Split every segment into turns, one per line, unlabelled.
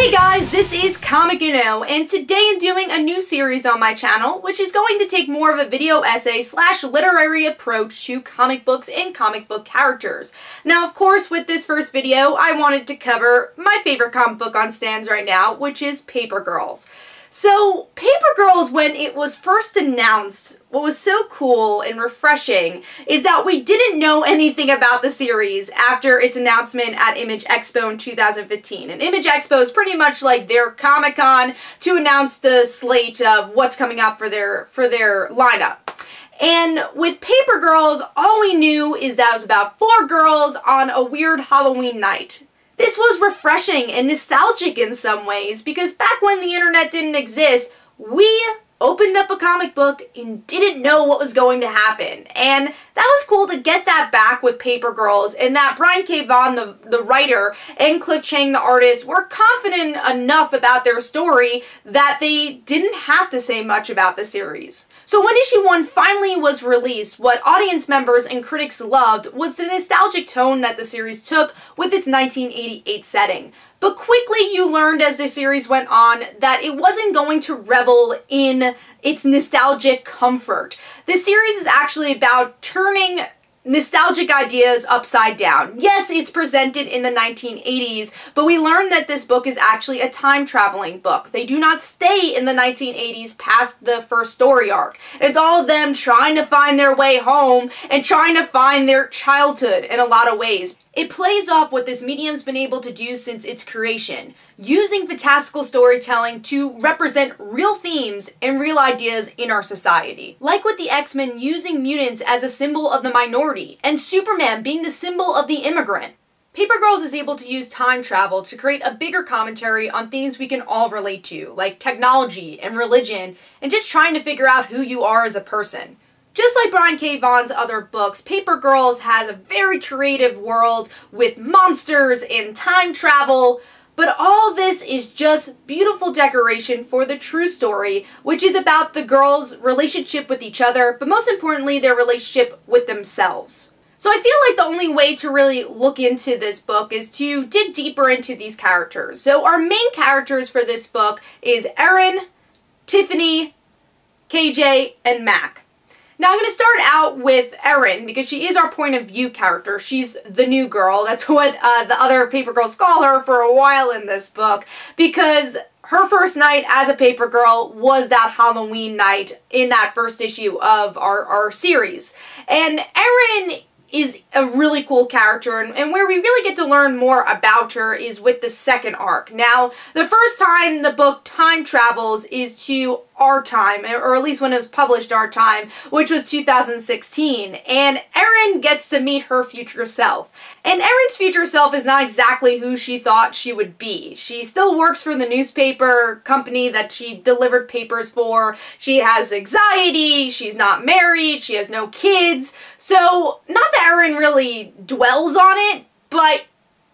Hey guys, this is Comic and today I'm doing a new series on my channel, which is going to take more of a video essay / literary approach to comic books and comic book characters. Now, of course, with this first video, I wanted to cover my favorite comic book on stands right now, which is Paper Girls. So, Paper Girls, when it was first announced, what was so cool and refreshing is that we didn't know anything about the series after its announcement at Image Expo in 2015. And Image Expo is pretty much like their Comic-Con to announce the slate of what's coming up for their lineup. And with Paper Girls, all we knew is that it was about 4 girls on a weird Halloween night. This was refreshing and nostalgic in some ways because back when the internet didn't exist, we opened up a comic book and didn't know what was going to happen. And that was cool to get that back with Paper Girls, and that Brian K. Vaughan, the writer, and Cliff Chiang, the artist, were confident enough about their story that they didn't have to say much about the series. So when issue 1 finally was released, what audience members and critics loved was the nostalgic tone that the series took with its 1988 setting. But quickly you learned as the series went on that it wasn't going to revel in its nostalgic comfort. The series is actually about turning nostalgic ideas upside down. Yes, it's presented in the 1980s, but we learned that this book is actually a time-traveling book. They do not stay in the 1980s past the first story arc. It's all of them trying to find their way home and trying to find their childhood in a lot of ways. It plays off what this medium's been able to do since its creation, using fantastical storytelling to represent real themes and real ideas in our society. Like with the X-Men using mutants as a symbol of the minority, and Superman being the symbol of the immigrant. Paper Girls is able to use time travel to create a bigger commentary on things we can all relate to, like technology and religion, and just trying to figure out who you are as a person. Just like Brian K. Vaughan's other books, Paper Girls has a very creative world with monsters and time travel, but all this is just beautiful decoration for the true story, which is about the girls' relationship with each other, but most importantly, their relationship with themselves. So I feel like the only way to really look into this book is to dig deeper into these characters. So our main characters for this book is Erin, Tiffany, KJ, and Mac. Now I'm going to start out with Erin because she is our point of view character. She's the new girl. That's what the other Paper Girls call her for a while in this book, because her first night as a Paper Girl was that Halloween night in that first issue of our series. And Erin is a really cool character, and where we really get to learn more about her is with the second arc. Now, the first time the book time travels is to our time, or at least when it was published our time, which was 2016, and Erin gets to meet her future self. And Erin's future self is not exactly who she thought she would be. She still works for the newspaper company that she delivered papers for. She has anxiety, she's not married, she has no kids. So, not that Erin really dwells on it, but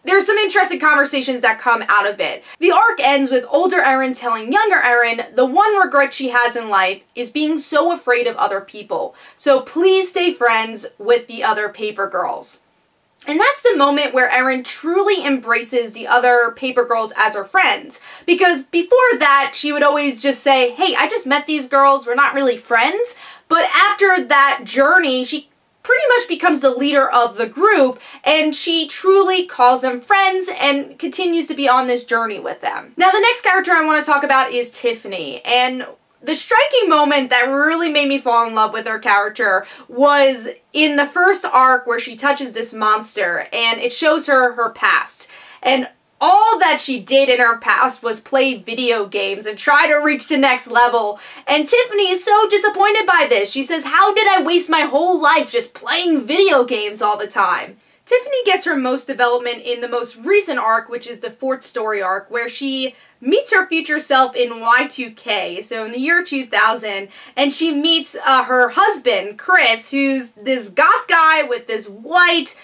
there's some interesting conversations that come out of it. The arc ends with older Erin telling younger Erin the one regret she has in life is being so afraid of other people. So please stay friends with the other Paper Girls. And that's the moment where Erin truly embraces the other Paper Girls as her friends. Because before that, she would always just say, hey, I just met these girls, we're not really friends. But after that journey, she pretty much becomes the leader of the group, and she truly calls them friends and continues to be on this journey with them. Now, the next character I want to talk about is Tiffany, and the striking moment that really made me fall in love with her character was in the first arc where she touches this monster, and it shows her her past. And all that she did in her past was play video games and try to reach the next level. And Tiffany is so disappointed by this. She says, how did I waste my whole life just playing video games all the time? Tiffany gets her most development in the most recent arc, which is the 4th story arc, where she meets her future self in Y2K, so in the year 2000, and she meets her husband, Chris, who's this goth guy with this white,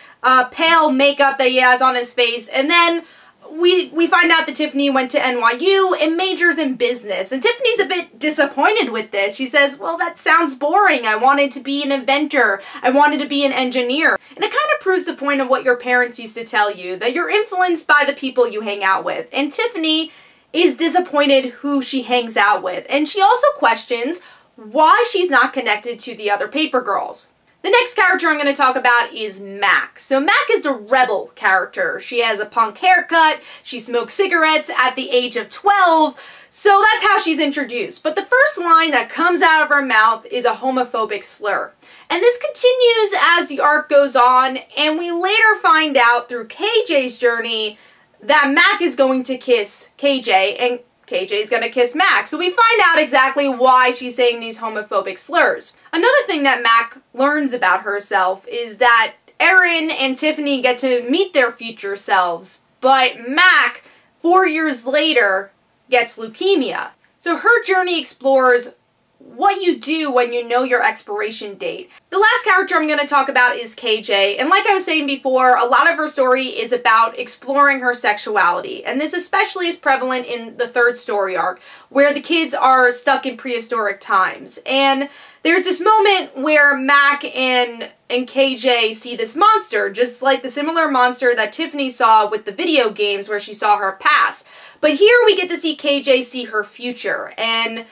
pale makeup that he has on his face, and then we find out that Tiffany went to NYU and majors in business. And Tiffany's a bit disappointed with this. She says, well, that sounds boring. I wanted to be an inventor. I wanted to be an engineer. And it kind of proves the point of what your parents used to tell you, that you're influenced by the people you hang out with. And Tiffany is disappointed who she hangs out with, and she also questions why she's not connected to the other paper girls. The next character I'm going to talk about is Mac. So Mac is the rebel character. She has a punk haircut, she smokes cigarettes at the age of 12, so that's how she's introduced. But the first line that comes out of her mouth is a homophobic slur. And this continues as the arc goes on, and we later find out through KJ's journey that Mac is going to kiss KJ, and KJ is going to kiss Mac. So we find out exactly why she's saying these homophobic slurs. Another thing that Mac learns about herself is that Erin and Tiffany get to meet their future selves, but Mac, 4 years later, gets leukemia. So her journey explores what you do when you know your expiration date. The last character I'm going to talk about is KJ, and like I was saying before, a lot of her story is about exploring her sexuality, and this especially is prevalent in the third story arc, where the kids are stuck in prehistoric times. And there's this moment where Mac and KJ see this monster, just like the similar monster that Tiffany saw with the video games where she saw her past. But here we get to see KJ see her future, and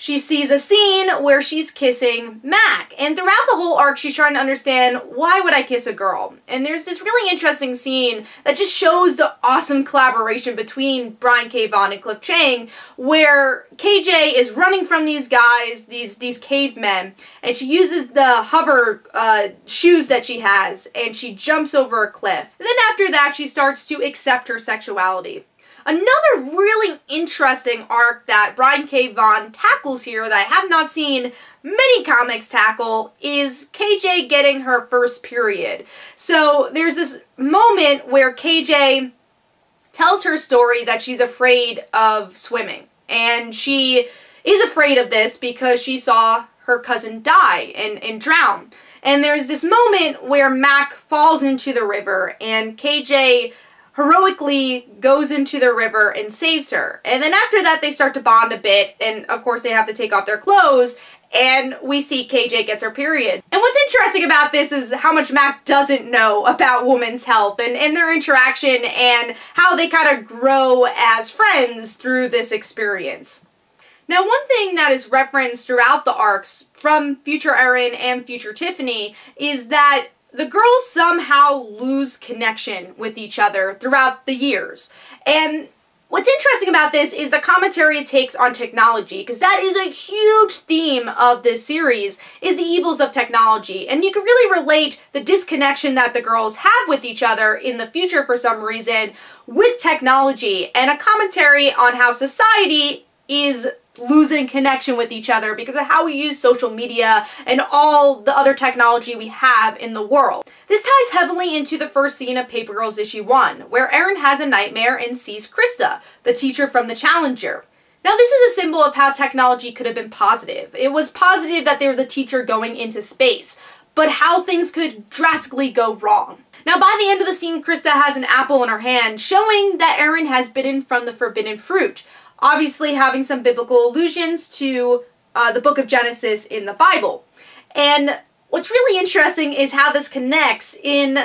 she sees a scene where she's kissing Mac. And throughout the whole arc, she's trying to understand, why would I kiss a girl? And there's this really interesting scene that just shows the awesome collaboration between Brian K. Vaughan and Cliff Chiang, where KJ is running from these guys, these cavemen, and she uses the hover shoes that she has, and she jumps over a cliff. And then after that, she starts to accept her sexuality. Another really interesting arc that Brian K. Vaughan tackles here that I have not seen many comics tackle is KJ getting her first period. So there's this moment where KJ tells her story that she's afraid of swimming. And she is afraid of this because she saw her cousin die and drown. And there's this moment where Mac falls into the river and KJ heroically goes into the river and saves her. And then after that, they start to bond a bit, and of course they have to take off their clothes, and we see KJ gets her period. And what's interesting about this is how much Mac doesn't know about women's health and their interaction and how they kind of grow as friends through this experience. Now, one thing that is referenced throughout the arcs from future Erin and future Tiffany is that the girls somehow lose connection with each other throughout the years. And what's interesting about this is the commentary it takes on technology, because that is a huge theme of this series, is the evils of technology. And you can really relate the disconnection that the girls have with each other in the future for some reason with technology, and a commentary on how society is losing connection with each other because of how we use social media and all the other technology we have in the world. This ties heavily into the first scene of Paper Girls issue 1, where Erin has a nightmare and sees Krista, the teacher from the Challenger. Now, this is a symbol of how technology could have been positive. It was positive that there was a teacher going into space, but how things could drastically go wrong. Now, by the end of the scene, Krista has an apple in her hand, showing that Erin has bitten from the forbidden fruit, obviously having some biblical allusions to the book of Genesis in the Bible. And what's really interesting is how this connects in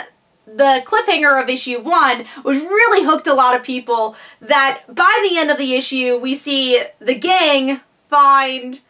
the cliffhanger of issue 1, which really hooked a lot of people, that by the end of the issue, we see the gang find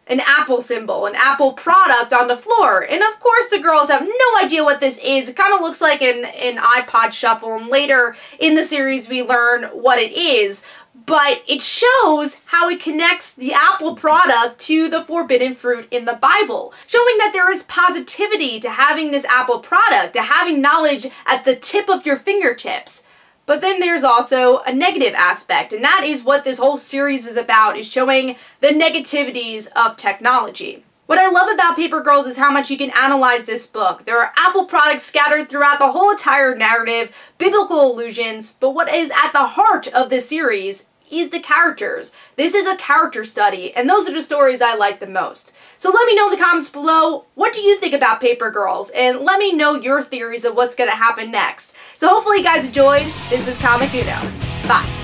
an Apple symbol, an Apple product on the floor. And of course the girls have no idea what this is. It kind of looks like an iPod shuffle, and later in the series we learn what it is. But it shows how it connects the Apple product to the forbidden fruit in the Bible, showing that there is positivity to having this Apple product, to having knowledge at the tip of your fingertips. But then there's also a negative aspect, and that is what this whole series is about, is showing the negativities of technology. What I love about Paper Girls is how much you can analyze this book. There are Apple products scattered throughout the whole entire narrative, biblical allusions, but what is at the heart of this series is the characters. This is a character study, and those are the stories I like the most. So let me know in the comments below, what do you think about Paper Girls? And let me know your theories of what's going to happen next. So hopefully you guys enjoyed. This is Comic Uno. Bye.